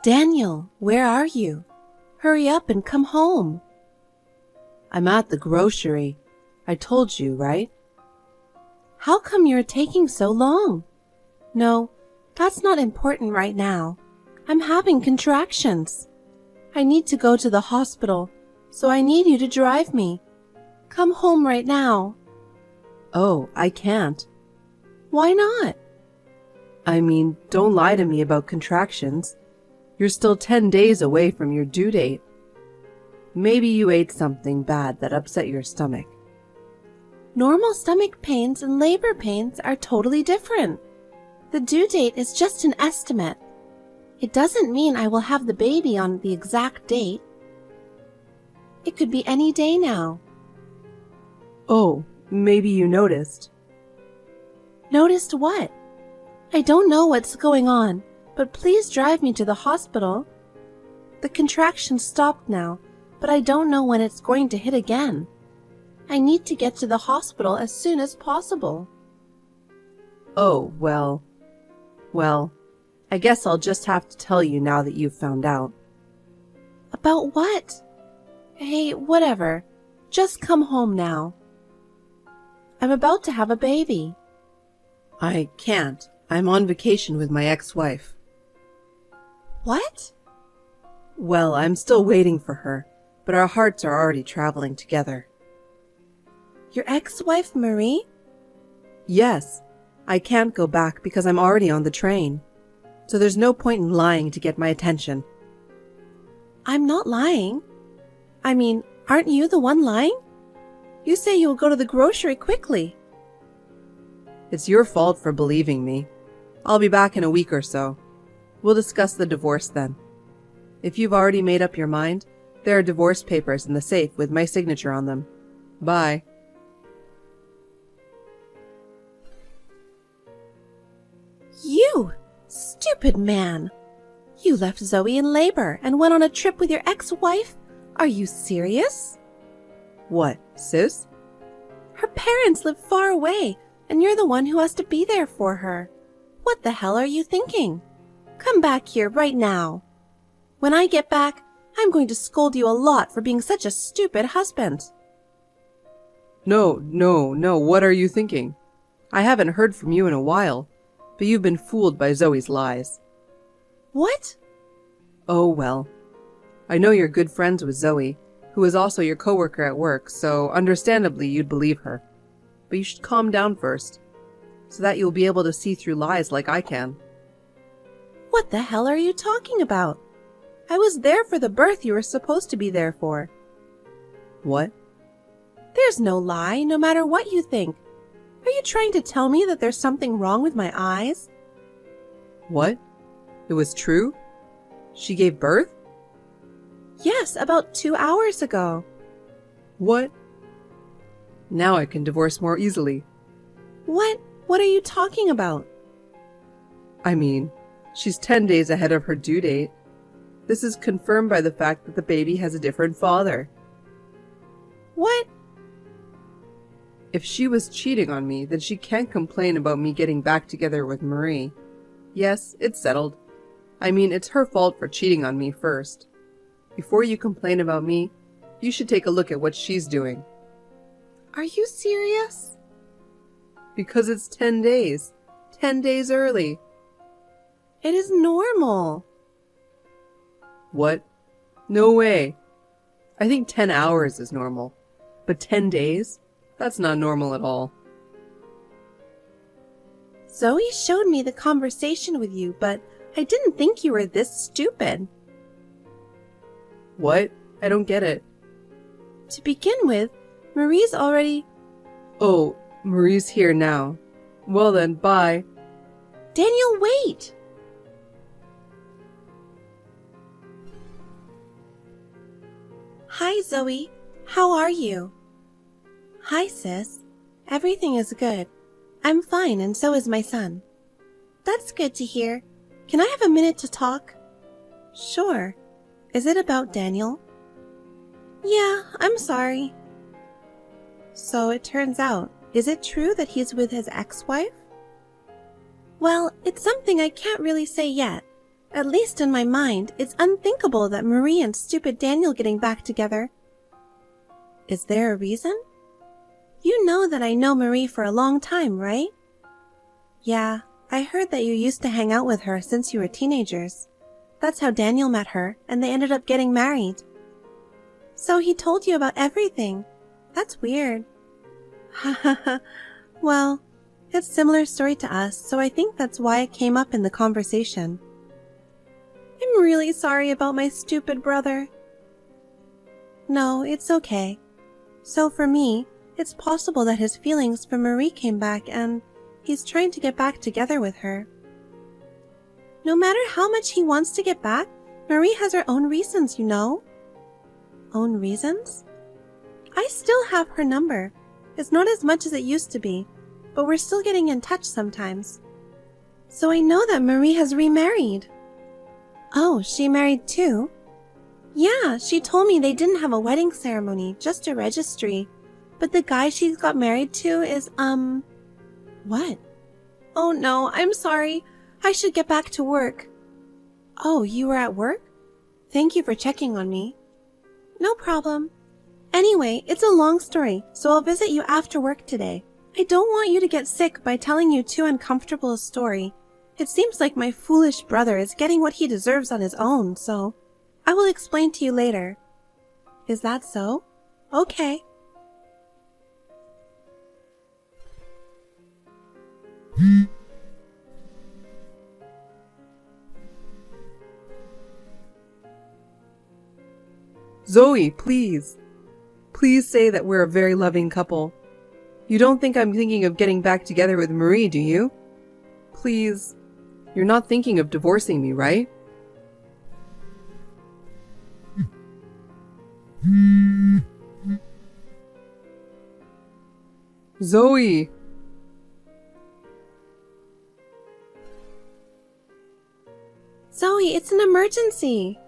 Daniel, where are you? Hurry up and come home. I'm at the grocery. I told you, right? How come you're taking so long? No, that's not important right now. I'm having contractions. I need to go to the hospital, so I need you to drive me. Come home right now. Oh, I can't. Why not? I mean, don't lie to me about contractions. You're still 10 days away from your due date. Maybe you ate something bad that upset your stomach. Normal stomach pains and labor pains are totally different. The due date is just an estimate. It doesn't mean I will have the baby on the exact date. It could be any day now. Oh, maybe you noticed. Noticed what? I don't know what's going on, but please drive me to the hospital. The contractions stopped now, but I don't know when it's going to hit again. I need to get to the hospital as soon as possible. Oh, well, I guess I'll just have to tell you now that you've found out. About what? Hey, whatever. Just come home now. I'm about to have a baby. I can't. I'm on vacation with my ex-wife. What? Well, I'm still waiting for her, but our hearts are already traveling together. Your ex-wife, Marie? Yes. I can't go back because I'm already on the train. So there's no point in lying to get my attention. I'm not lying. I mean, aren't you the one lying? You say you'll go to the grocery quickly. It's your fault for believing me. I'll be back in a week or so. We'll discuss the divorce then. If you've already made up your mind, there are divorce papers in the safe with my signature on them. Bye. You, stupid man! You left Zoe in labor and went on a trip with your ex-wife? Are you serious? What, sis? Her parents live far away, and you're the one who has to be there for her. What the hell are you thinking? Come back here right now. When I get back, I'm going to scold you a lot for being such a stupid husband. No, what are you thinking? I haven't heard from you in a while. But you've been fooled by Zoe's lies. What? Oh, well. I know you're good friends with Zoe, who is also your coworker at work, so understandably you'd believe her. But you should calm down first, so that you'll be able to see through lies like I can. What the hell are you talking about? I was there for the birth you were supposed to be there for. What? There's no lie, no matter what you think. Are you trying to tell me that there's something wrong with my eyes? What? It was true? She gave birth? Yes, about 2 hours ago. What? Now I can divorce more easily. What? What are you talking about? I mean, she's 10 days ahead of her due date. This is confirmed by the fact that the baby has a different father. What? If she was cheating on me, then she can't complain about me getting back together with Marie. Yes, it's settled. I mean, it's her fault for cheating on me first. Before you complain about me, you should take a look at what she's doing. Are you serious? Because it's 10 days. 10 days early. It is normal. What? No way. I think 10 hours is normal. But 10 days? That's not normal at all. Zoe showed me the conversation with you, but I didn't think you were this stupid. What? I don't get it. To begin with, Marie's already... Oh, Marie's here now. Well then, bye. Daniel, wait! Hi, Zoe. How are you? Hi, sis. Everything is good. I'm fine, and so is my son. That's good to hear. Can I have a minute to talk? Sure. Is it about Daniel? Yeah, I'm sorry. So it turns out, is it true that he's with his ex-wife? Well, it's something I can't really say yet. At least in my mind, it's unthinkable that Marie and stupid Daniel getting back together. Is there a reason? You know that I know Marie for a long time, right? Yeah, I heard that you used to hang out with her since you were teenagers. That's how Daniel met her, and they ended up getting married. So he told you about everything. That's weird. Hahaha. Well, it's a similar story to us, so I think that's why it came up in the conversation. I'm really sorry about my stupid brother. No, it's okay. So for me, it's possible that his feelings for Marie came back and he's trying to get back together with her. No matter how much he wants to get back, Marie has her own reasons, you know. Own reasons? I still have her number. It's not as much as it used to be, but we're still getting in touch sometimes. So I know that Marie has remarried. Oh, she married too? Yeah, she told me they didn't have a wedding ceremony, just a registry. But the guy she got married to is, What? Oh no, I'm sorry. I should get back to work. Oh, you were at work? Thank you for checking on me. No problem. Anyway, it's a long story, so I'll visit you after work today. I don't want you to get sick by telling you too uncomfortable a story. It seems like my foolish brother is getting what he deserves on his own, so I will explain to you later. Is that so? Okay. Zoe, please. Please say that we're a very loving couple. You don't think I'm thinking of getting back together with Marie, do you? Please. You're not thinking of divorcing me, right? Zoe! Zoe, it's an emergency.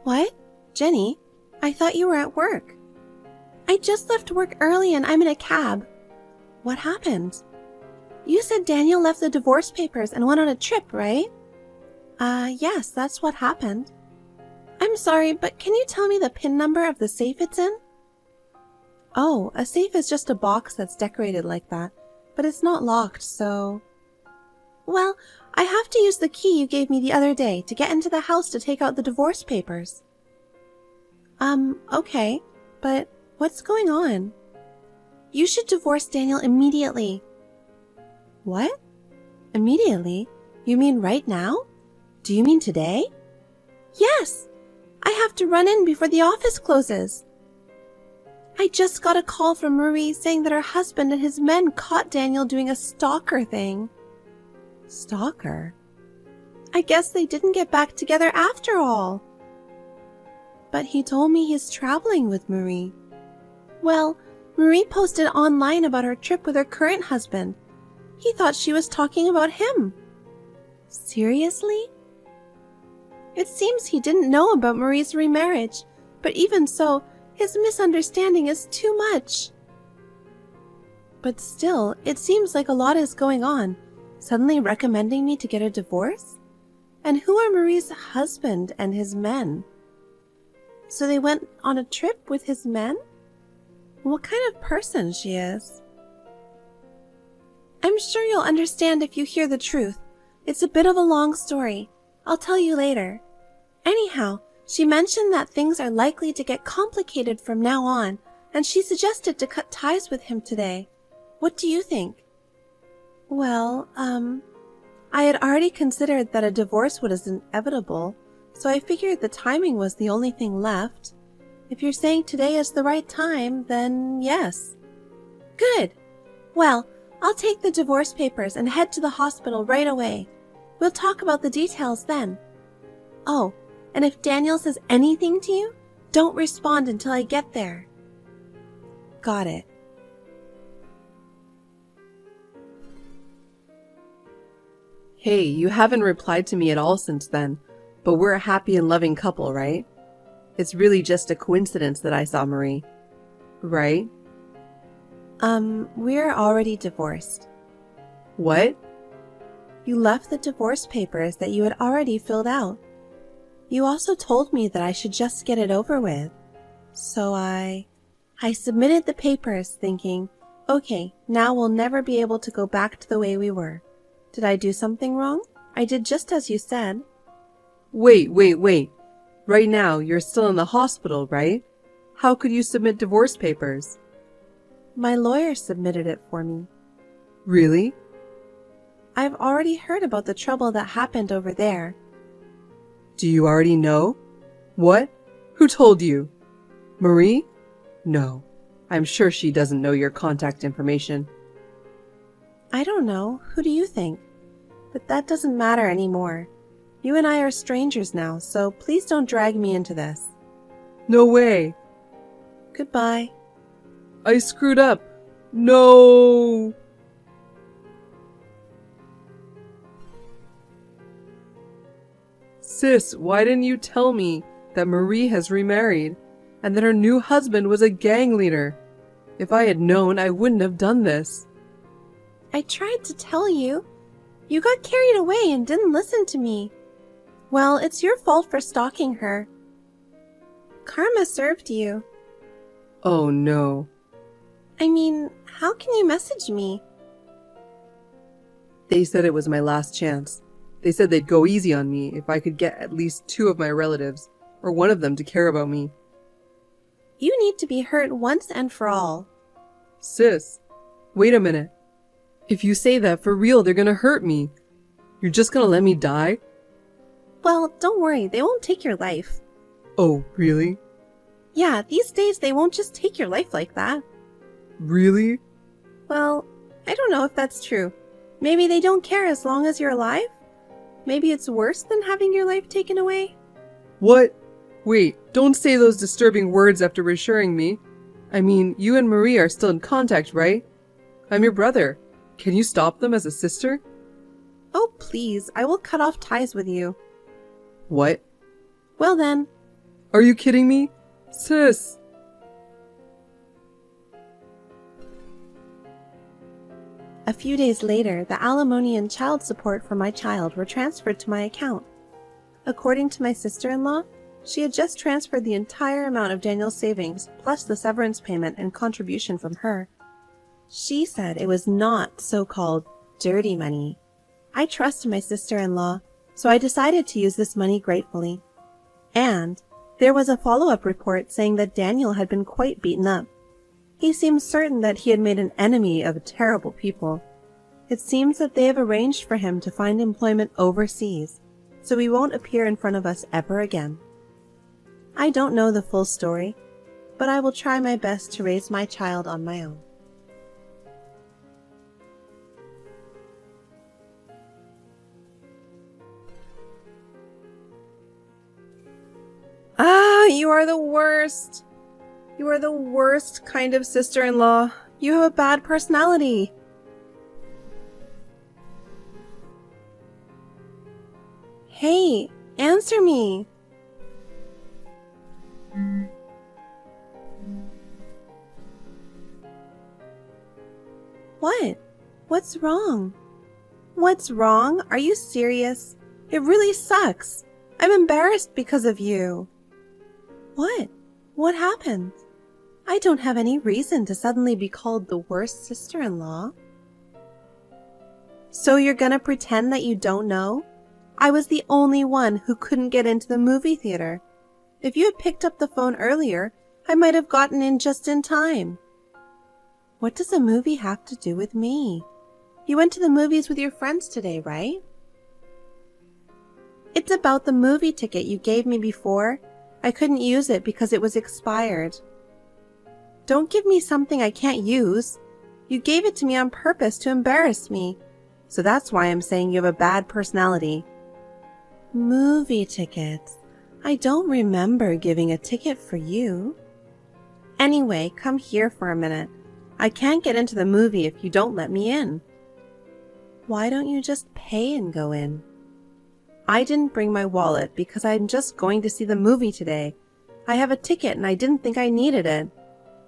What? Jenny, I thought you were at work. I just left work early and I'm in a cab. What happened? You said Daniel left the divorce papers and went on a trip, right? Yes, that's what happened. I'm sorry, but can you tell me the PIN number of the safe it's in? Oh, a safe is just a box that's decorated like that, but it's not locked, so... Well, I have to use the key you gave me the other day to get into the house to take out the divorce papers. Okay, but what's going on? You should divorce Daniel immediately. What? Immediately? You mean right now? Do you mean today? Yes! I have to run in before the office closes. I just got a call from Marie saying that her husband and his men caught Daniel doing a stalker thing. Stalker? I guess they didn't get back together after all. But he told me he's traveling with Marie. Well, Marie posted online about her trip with her current husband. He thought she was talking about him. Seriously? It seems he didn't know about Marie's remarriage, but even so, his misunderstanding is too much. But still, it seems like a lot is going on, suddenly recommending me to get a divorce? And who are Marie's husband and his men? So they went on a trip with his men? What kind of person she is? I'm sure you'll understand if you hear the truth. It's a bit of a long story. I'll tell you later. Anyhow, she mentioned that things are likely to get complicated from now on, and she suggested to cut ties with him today. What do you think? Well, I had already considered that a divorce was inevitable, so I figured the timing was the only thing left. If you're saying today is the right time, then yes. Good. Well, I'll take the divorce papers and head to the hospital right away. We'll talk about the details then. Oh, and if Daniel says anything to you, don't respond until I get there. Got it. Hey, you haven't replied to me at all since then, but we're a happy and loving couple, right? It's really just a coincidence that I saw Marie. Right? We're already divorced. What? You left the divorce papers that you had already filled out. You also told me that I should just get it over with. So I submitted the papers thinking, okay, now we'll never be able to go back to the way we were. Did I do something wrong? I did just as you said. Wait. Right now, you're still in the hospital, right? How could you submit divorce papers? My lawyer submitted it for me. Really? I've already heard about the trouble that happened over there. Do you already know? What? Who told you? Marie? No, I'm sure she doesn't know your contact information. I don't know. Who do you think? But that doesn't matter anymore. You and I are strangers now, so please don't drag me into this. No way. Goodbye. I screwed up. No. Sis, why didn't you tell me that Marie has remarried and that her new husband was a gang leader? If I had known, I wouldn't have done this. I tried to tell you. You got carried away and didn't listen to me. Well, it's your fault for stalking her. Karma served you. Oh no. I mean, how can you message me? They said it was my last chance. They said they'd go easy on me if I could get at least 2 of my relatives, or one of them, to care about me. You need to be hurt once and for all. Sis, wait a minute. If you say that for real, they're gonna hurt me. You're just gonna let me die? Well, don't worry, they won't take your life. Oh, really? Yeah, these days they won't just take your life like that. Really? Well, I don't know if that's true. Maybe they don't care as long as you're alive? Maybe it's worse than having your life taken away? What? Wait, don't say those disturbing words after reassuring me. I mean, you and Marie are still in contact, right? I'm your brother. Can you stop them as a sister? Oh, please, I will cut off ties with you. What? Well then. Are you kidding me? Sis! A few days later, the alimony and child support for my child were transferred to my account. According to my sister-in-law, she had just transferred the entire amount of Daniel's savings, plus the severance payment and contribution from her. She said it was not so-called dirty money. I trust my sister-in-law, so I decided to use this money gratefully. And there was a follow-up report saying that Daniel had been quite beaten up. He seemed certain that he had made an enemy of terrible people. It seems that they have arranged for him to find employment overseas, so he won't appear in front of us ever again. I don't know the full story, but I will try my best to raise my child on my own. You are the worst. You are the worst kind of sister-in-law. You have a bad personality. Hey, answer me. What? What's wrong? What's wrong? Are you serious? It really sucks. I'm embarrassed because of you. What? What happened? I don't have any reason to suddenly be called the worst sister-in-law. So you're gonna pretend that you don't know? I was the only one who couldn't get into the movie theater. If you had picked up the phone earlier, I might have gotten in just in time. What does a movie have to do with me? You went to the movies with your friends today, right? It's about the movie ticket you gave me before. I couldn't use it because it was expired. Don't give me something I can't use. You gave it to me on purpose to embarrass me. So that's why I'm saying you have a bad personality. Movie tickets. I don't remember giving a ticket for you. Anyway, come here for a minute. I can't get into the movie if you don't let me in. Why don't you just pay and go in? I didn't bring my wallet because I'm just going to see the movie today. I have a ticket and I didn't think I needed it.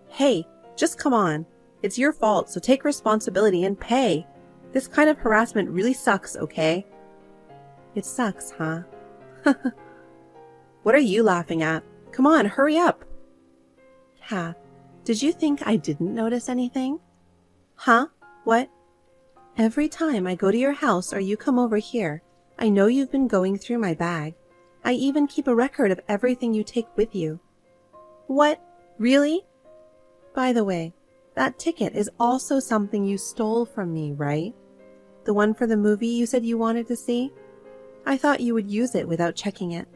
Hey, just come on. It's your fault, so take responsibility and pay. This kind of harassment really sucks, okay? It sucks, huh? What are you laughing at? Come on, hurry up. Kath, did you think I didn't notice anything? Huh? What? Every time I go to your house or you come over here, I know you've been going through my bag. I even keep a record of everything you take with you. What? Really? By the way, that ticket is also something you stole from me, right? The one for the movie you said you wanted to see? I thought you would use it without checking it.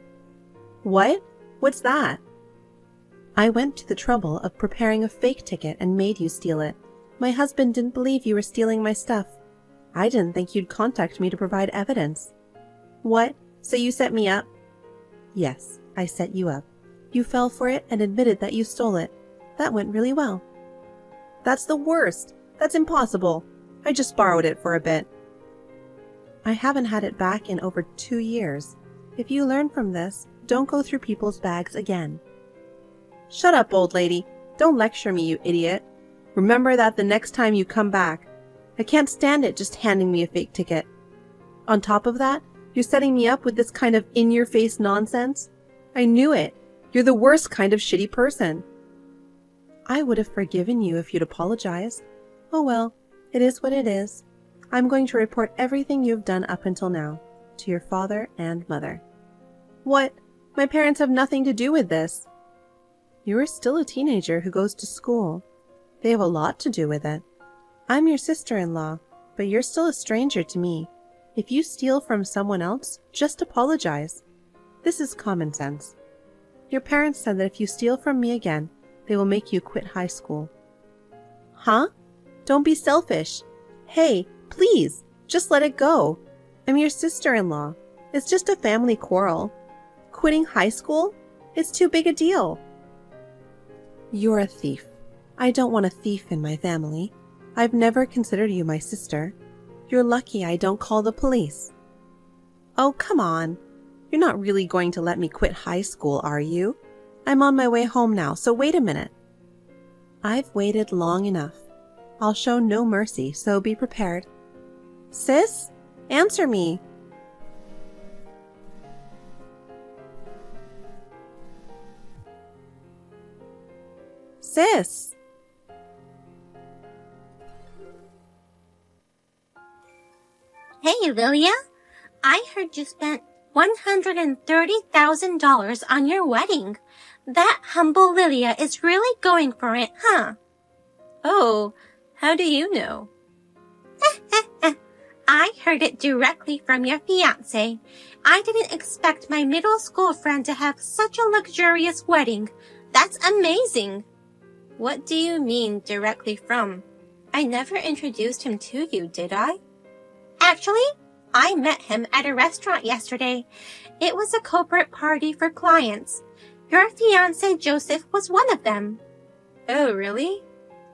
What? What's that? I went to the trouble of preparing a fake ticket and made you steal it. My husband didn't believe you were stealing my stuff. I didn't think you'd contact me to provide evidence. What? So you set me up? Yes, I set you up. You fell for it and admitted that you stole it. That went really well. That's the worst. That's impossible. I just borrowed it for a bit. I haven't had it back in over 2 years. If you learn from this, don't go through people's bags again. Shut up, old lady. Don't lecture me, you idiot. Remember that the next time you come back. I can't stand it just handing me a fake ticket. On top of that, you're setting me up with this kind of in-your-face nonsense. I knew it. You're the worst kind of shitty person. I would have forgiven you if you'd apologized. Oh well, it is what it is. I'm going to report everything you've done up until now, to your father and mother. What? My parents have nothing to do with this. You are still a teenager who goes to school. They have a lot to do with it. I'm your sister-in-law, but you're still a stranger to me. If you steal from someone else, just apologize. This is common sense. Your parents said that if you steal from me again, they will make you quit high school. Huh? Don't be selfish. Hey, please, just let it go. I'm your sister-in-law. It's just a family quarrel. Quitting high school? It's too big a deal. You're a thief. I don't want a thief in my family. I've never considered you my sister. You're lucky I don't call the police. Oh, come on. You're not really going to let me quit high school, are you? I'm on my way home now, so wait a minute. I've waited long enough. I'll show no mercy, so be prepared. Sis, answer me. Sis. Hey, Lilia. I heard you spent $130,000 on your wedding. That humble Lilia is really going for it, huh? Oh, how do you know? I heard it directly from your fiancé. I didn't expect my middle school friend to have such a luxurious wedding. That's amazing. What do you mean directly from? I never introduced him to you, did I? Actually, I met him at a restaurant yesterday. It was a corporate party for clients. Your fiancé Joseph was one of them. Oh, really?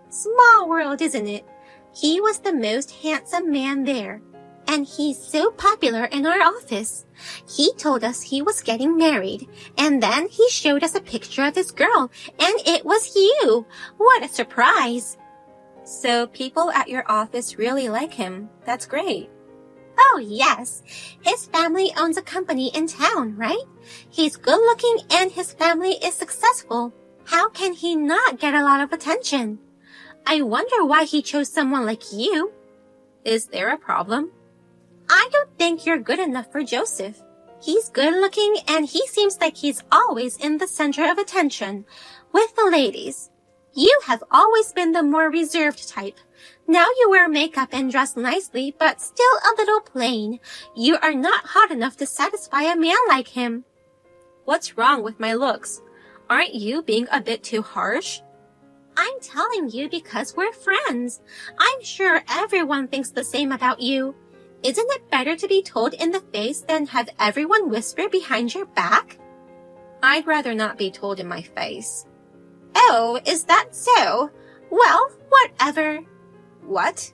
Small world, isn't it? He was the most handsome man there. And he's so popular in our office. He told us he was getting married. And then he showed us a picture of his girl. And it was you. What a surprise. So people at your office really like him. That's great. Oh, yes. His family owns a company in town, right? He's good looking and his family is successful. How can he not get a lot of attention? I wonder why he chose someone like you. Is there a problem? I don't think you're good enough for Joseph. He's good looking and he seems like he's always in the center of attention with the ladies. You have always been the more reserved type. Now you wear makeup and dress nicely, but still a little plain. You are not hot enough to satisfy a man like him. What's wrong with my looks? Aren't you being a bit too harsh? I'm telling you because we're friends. I'm sure everyone thinks the same about you. Isn't it better to be told in the face than have everyone whisper behind your back? I'd rather not be told in my face. Oh, is that so? Well, whatever. What?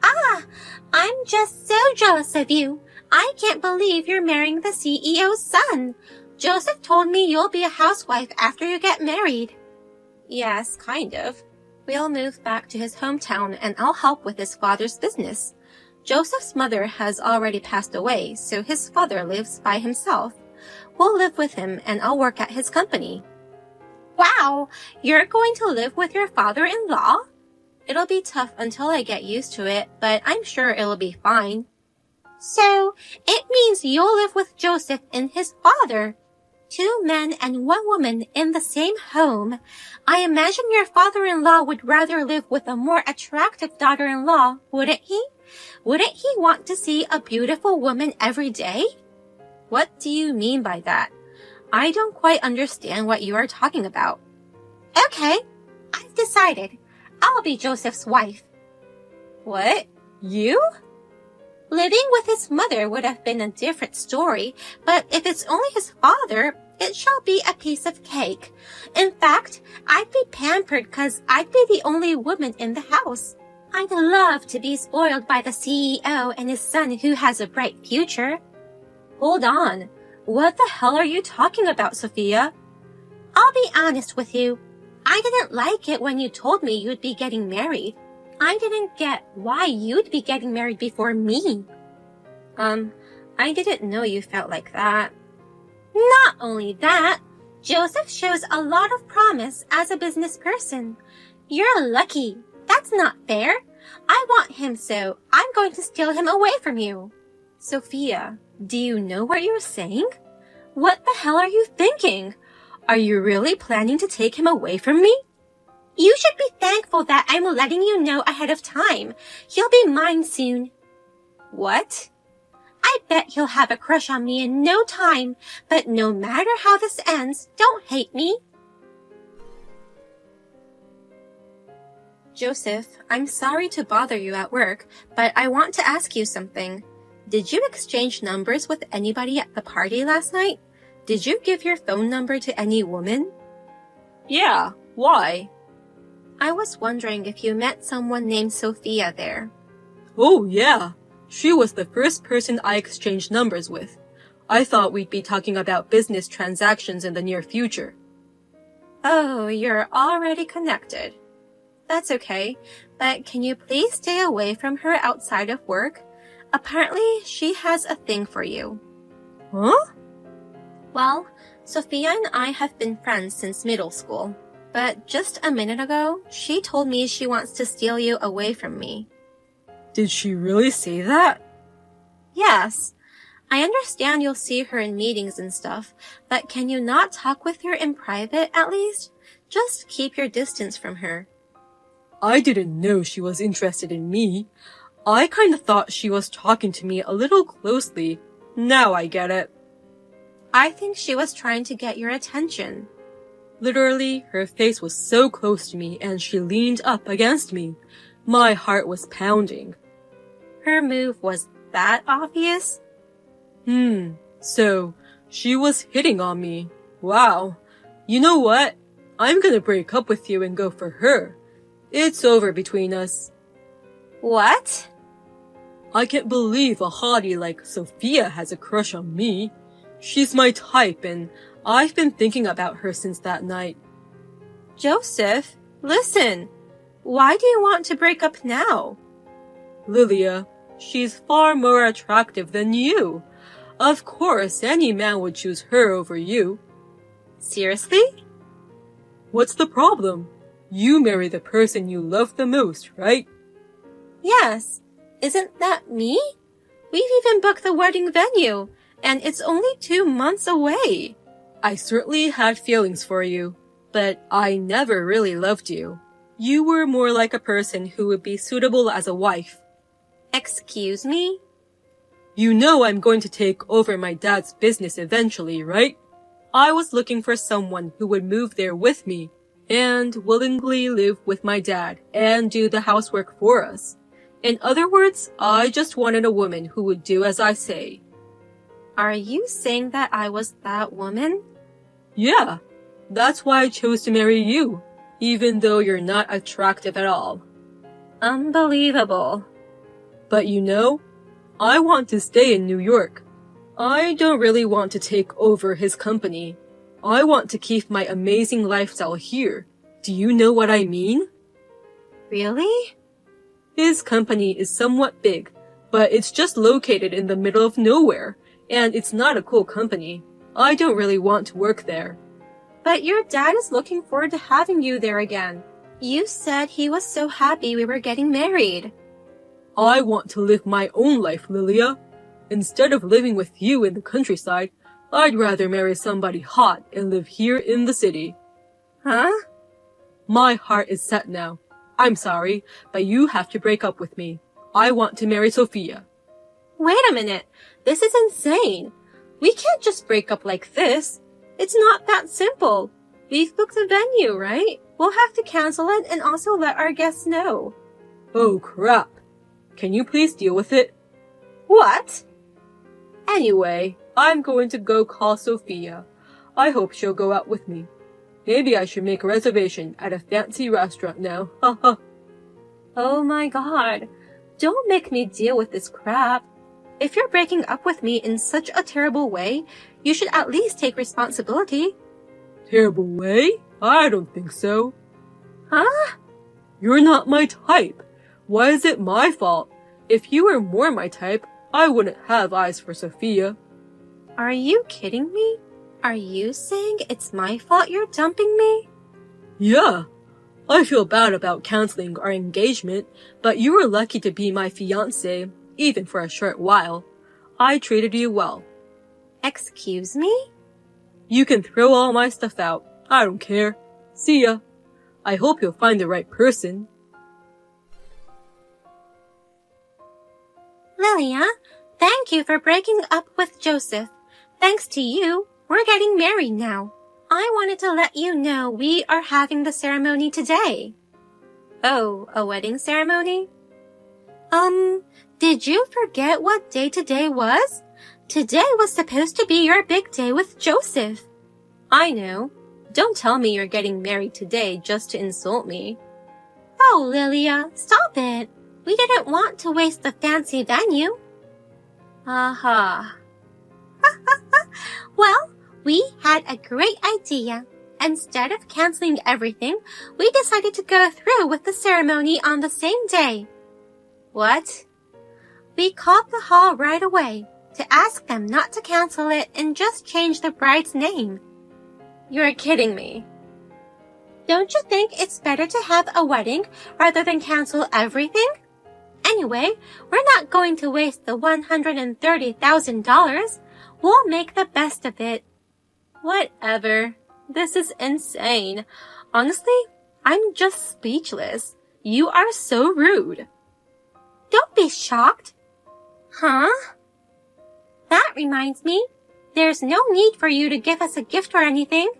I'm just so jealous of you. I can't believe you're marrying the CEO's son. Joseph told me you'll be a housewife after you get married. Yes, kind of. We'll move back to his hometown and I'll help with his father's business. Joseph's mother has already passed away, so his father lives by himself. We'll live with him and I'll work at his company. Wow, you're going to live with your father-in-law? It'll be tough until I get used to it, but I'm sure it'll be fine. So, it means you'll live with Joseph and his father. 2 men and 1 woman in the same home. I imagine your father-in-law would rather live with a more attractive daughter-in-law, wouldn't he? Wouldn't he want to see a beautiful woman every day? What do you mean by that? I don't quite understand what you are talking about. Okay, I've decided. I'll be Joseph's wife. What? You? Living with his mother would have been a different story, but if it's only his father, it shall be a piece of cake. In fact, I'd be pampered because I'd be the only woman in the house. I'd love to be spoiled by the CEO and his son who has a bright future. Hold on. What the hell are you talking about, Sophia? I'll be honest with you. I didn't like it when you told me you'd be getting married. I didn't get why you'd be getting married before me. I didn't know you felt like that. Not only that, Joseph shows a lot of promise as a business person. You're lucky. That's not fair. I want him, so I'm going to steal him away from you. Sophia, do you know what you're saying? What the hell are you thinking? Are you really planning to take him away from me? You should be thankful that I'm letting you know ahead of time. He'll be mine soon. What? I bet he'll have a crush on me in no time, but no matter how this ends, don't hate me. Joseph, I'm sorry to bother you at work, but I want to ask you something. Did you exchange numbers with anybody at the party last night? Did you give your phone number to any woman? Yeah, why? I was wondering if you met someone named Sophia there. Oh, yeah. She was the first person I exchanged numbers with. I thought we'd be talking about business transactions in the near future. Oh, you're already connected. That's okay, but can you please stay away from her outside of work? Apparently, she has a thing for you. Huh? Well, Sophia and I have been friends since middle school, but just a minute ago, she told me she wants to steal you away from me. Did she really say that? Yes. I understand you'll see her in meetings and stuff, but can you not talk with her in private at least? Just keep your distance from her. I didn't know she was interested in me. I kind of thought she was talking to me a little closely. Now I get it. I think she was trying to get your attention. Literally, her face was so close to me and she leaned up against me. My heart was pounding. Her move was that obvious? So she was hitting on me. Wow. You know what? I'm gonna break up with you and go for her. It's over between us. What? I can't believe a hottie like Sophia has a crush on me. She's my type and I've been thinking about her since that night. Joseph, listen. Why do you want to break up now? Lilia, she's far more attractive than you. Of course, any man would choose her over you. Seriously? What's the problem? You marry the person you love the most, right? Yes. Isn't that me? We've even booked the wedding venue, and it's only 2 months away. I certainly had feelings for you, but I never really loved you. You were more like a person who would be suitable as a wife. Excuse me? You know I'm going to take over my dad's business eventually, right? I was looking for someone who would move there with me and willingly live with my dad and do the housework for us. In other words, I just wanted a woman who would do as I say. Are you saying that I was that woman? Yeah, that's why I chose to marry you, even though you're not attractive at all. Unbelievable. But you know, I want to stay in New York. I don't really want to take over his company. I want to keep my amazing lifestyle here. Do you know what I mean? Really? His company is somewhat big, but it's just located in the middle of nowhere, and it's not a cool company. I don't really want to work there. But your dad is looking forward to having you there again. You said he was so happy we were getting married. I want to live my own life, Lilia. Instead of living with you in the countryside, I'd rather marry somebody hot and live here in the city. Huh? My heart is set now. I'm sorry, but you have to break up with me. I want to marry Sophia. Wait a minute. This is insane. We can't just break up like this. It's not that simple. We've booked a venue, right? We'll have to cancel it and also let our guests know. Oh crap. Can you please deal with it? What? Anyway, I'm going to go call Sophia. I hope she'll go out with me. Maybe I should make a reservation at a fancy restaurant now. Haha. Oh my god. Don't make me deal with this crap. If you're breaking up with me in such a terrible way, you should at least take responsibility. Terrible way? I don't think so. Huh? You're not my type. Why is it my fault? If you were more my type, I wouldn't have eyes for Sophia. Are you kidding me? Are you saying it's my fault you're dumping me? Yeah. I feel bad about canceling our engagement, but you were lucky to be my fiancé, even for a short while. I treated you well. Excuse me? You can throw all my stuff out. I don't care. See ya. I hope you'll find the right person. Lilia, thank you for breaking up with Joseph. Thanks to you, we're getting married now. I wanted to let you know we are having the ceremony today. Oh, a wedding ceremony? Did you forget what day today was? Today was supposed to be your big day with Joseph. I know. Don't tell me you're getting married today just to insult me. Oh, Lilia, stop it. We didn't want to waste the fancy venue. Aha. Well, we had a great idea. Instead of canceling everything, we decided to go through with the ceremony on the same day. What? We called the hall right away to ask them not to cancel it and just change the bride's name. You're kidding me. Don't you think it's better to have a wedding rather than cancel everything? Anyway, we're not going to waste the $130,000. We'll make the best of it. Whatever. This is insane. Honestly, I'm just speechless. You are so rude. Don't be shocked. Huh? That reminds me, there's no need for you to give us a gift or anything.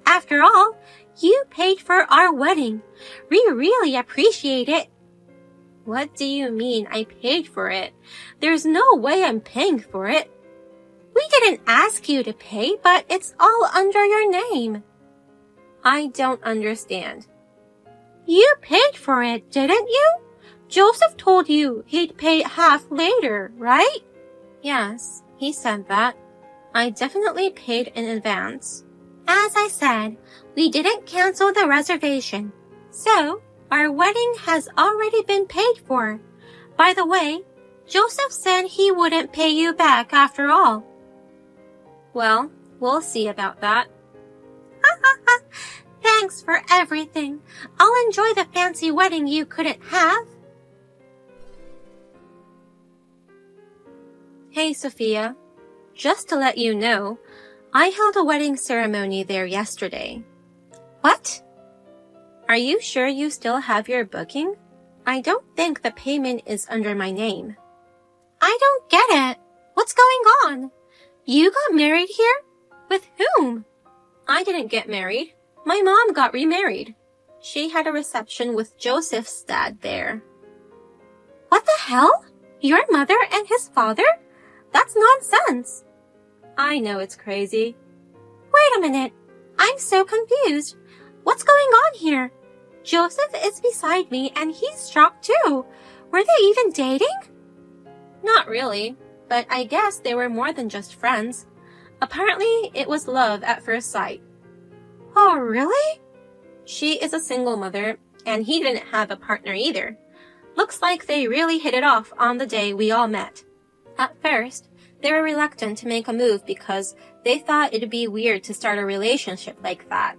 After all, you paid for our wedding. We really appreciate it. What do you mean I paid for it? There's no way I'm paying for it. We didn't ask you to pay, but it's all under your name. I don't understand. You paid for it, didn't you? Joseph told you he'd pay half later, right? Yes, he said that. I definitely paid in advance. As I said, we didn't cancel the reservation. So, our wedding has already been paid for. By the way, Joseph said he wouldn't pay you back after all. Well, we'll see about that. Thanks for everything. I'll enjoy the fancy wedding you couldn't have. Hey, Sophia. Just to let you know, I held a wedding ceremony there yesterday. What? Are you sure you still have your booking? I don't think the payment is under my name. I don't get it. What's going on? You got married here? With whom? I didn't get married. My mom got remarried. She had a reception with Joseph's dad there. What the hell? Your mother and his father? That's nonsense. I know it's crazy. Wait a minute. I'm so confused. What's going on here? Joseph is beside me and he's shocked too. Were they even dating? Not really, but I guess they were more than just friends. Apparently, it was love at first sight. Oh, really? She is a single mother, and he didn't have a partner either. Looks like they really hit it off on the day we all met. At first, they were reluctant to make a move because they thought it'd be weird to start a relationship like that.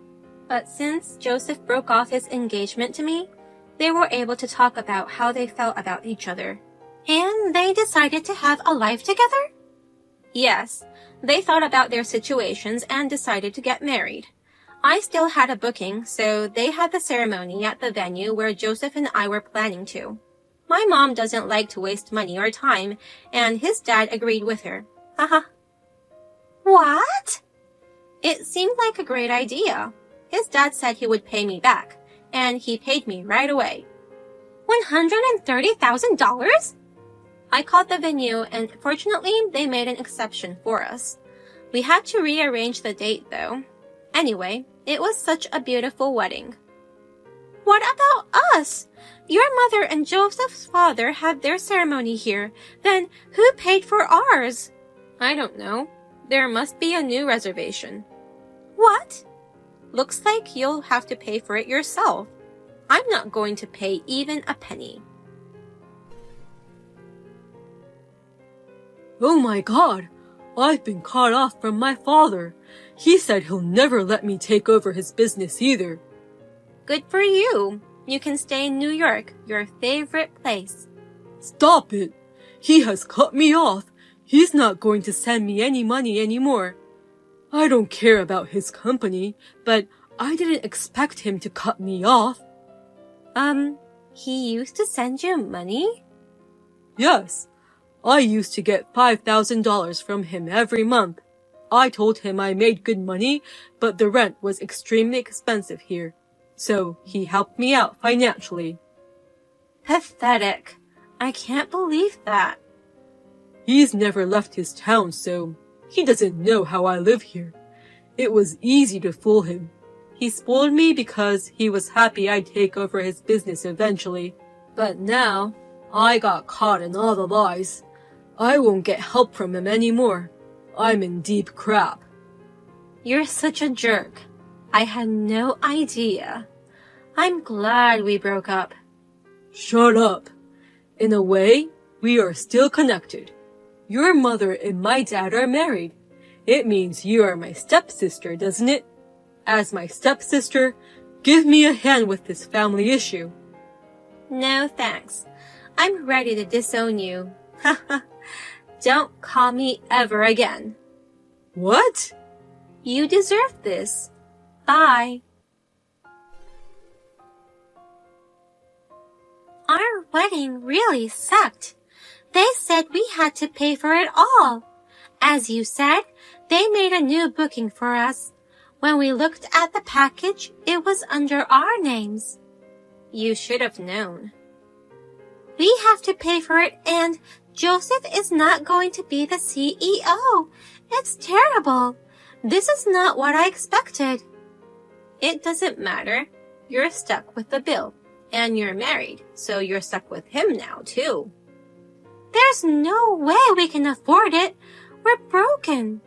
But since Joseph broke off his engagement to me, they were able to talk about how they felt about each other. And they decided to have a life together? Yes, they thought about their situations and decided to get married. I still had a booking, so they had the ceremony at the venue where Joseph and I were planning to. My mom doesn't like to waste money or time, and his dad agreed with her. Haha. What? It seemed like a great idea. His dad said he would pay me back, and he paid me right away. $130,000? I called the venue, and fortunately, they made an exception for us. We had to rearrange the date, though. Anyway, it was such a beautiful wedding. What about us? Your mother and Joseph's father had their ceremony here. Then who paid for ours? I don't know. There must be a new reservation. What? Looks like you'll have to pay for it yourself. I'm not going to pay even a penny. Oh my God! I've been cut off from my father. He said he'll never let me take over his business either. Good for you. You can stay in New York, your favorite place. Stop it! He has cut me off. He's not going to send me any money anymore. I don't care about his company, but I didn't expect him to cut me off. He used to send you money? Yes. I used to get $5,000 from him every month. I told him I made good money, but the rent was extremely expensive here. So he helped me out financially. Pathetic. I can't believe that. He's never left his town, so he doesn't know how I live here. It was easy to fool him. He spoiled me because he was happy I'd take over his business eventually. But now, I got caught in all the lies. I won't get help from him anymore. I'm in deep crap. You're such a jerk. I had no idea. I'm glad we broke up. Shut up. In a way, we are still connected. Your mother and my dad are married. It means you are my stepsister, doesn't it? As my stepsister, give me a hand with this family issue. No thanks. I'm ready to disown you. Don't call me ever again. What? You deserve this. Bye. Our wedding really sucked. They said we had to pay for it all. As you said, they made a new booking for us. When we looked at the package, it was under our names. You should have known. We have to pay for it, and Joseph is not going to be the CEO. It's terrible. This is not what I expected. It doesn't matter. You're stuck with the bill, and you're married, so you're stuck with him now, too. There's no way we can afford it. We're broken.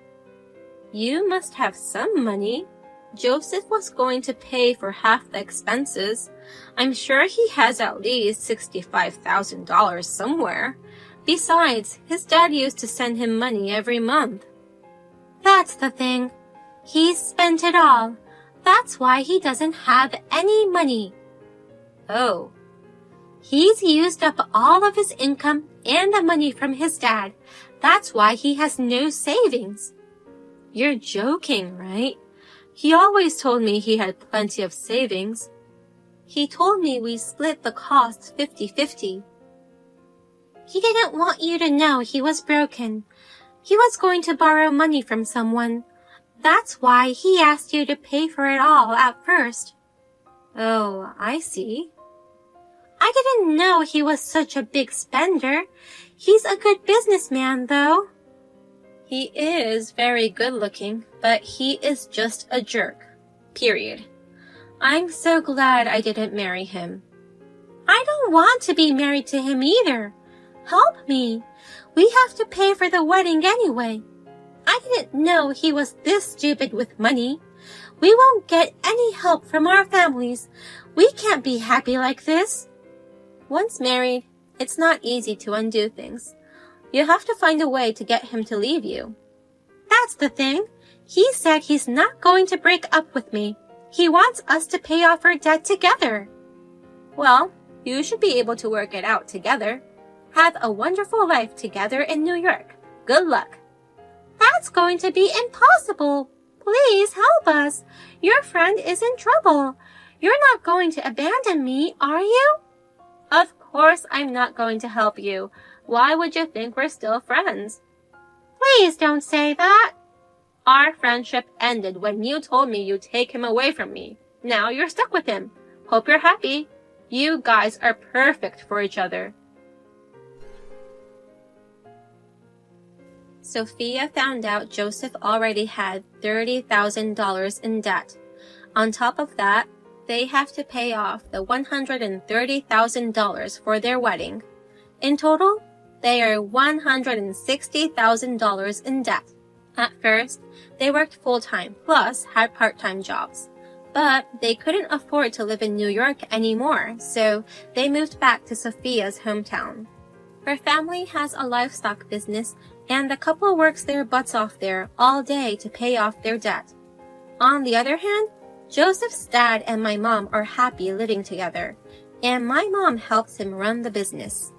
You must have some money. Joseph was going to pay for half the expenses. I'm sure he has at least $65,000 somewhere. Besides, his dad used to send him money every month. That's the thing. He's spent it all. That's why he doesn't have any money. Oh. He's used up all of his income and the money from his dad. That's why he has no savings. You're joking, right? He always told me he had plenty of savings. He told me we split the costs 50-50. He didn't want you to know he was broken. He was going to borrow money from someone. That's why he asked you to pay for it all at first. Oh, I see. I didn't know he was such a big spender. He's a good businessman, though. He is very good looking, but he is just a jerk. Period. I'm so glad I didn't marry him. I don't want to be married to him either. Help me. We have to pay for the wedding anyway. I didn't know he was this stupid with money. We won't get any help from our families. We can't be happy like this. Once married, it's not easy to undo things. You have to find a way to get him to leave you. That's the thing. He said he's not going to break up with me. He wants us to pay off our debt together. Well, you should be able to work it out together. Have a wonderful life together in New York. Good luck. That's going to be impossible. Please help us. Your friend is in trouble. You're not going to abandon me, are you? Of course I'm not going to help you. Why would you think we're still friends? Please don't say that. Our friendship ended when you told me you'd take him away from me. Now you're stuck with him. Hope you're happy. You guys are perfect for each other. Sophia found out Joseph already had $30,000 in debt. On top of that, they have to pay off the $130,000 for their wedding. In total, they are $160,000 in debt. At first, they worked full-time plus had part-time jobs. But they couldn't afford to live in New York anymore, so they moved back to Sophia's hometown. Her family has a livestock business, and the couple works their butts off there all day to pay off their debt. On the other hand, Joseph's dad and my mom are happy living together, and my mom helps him run the business.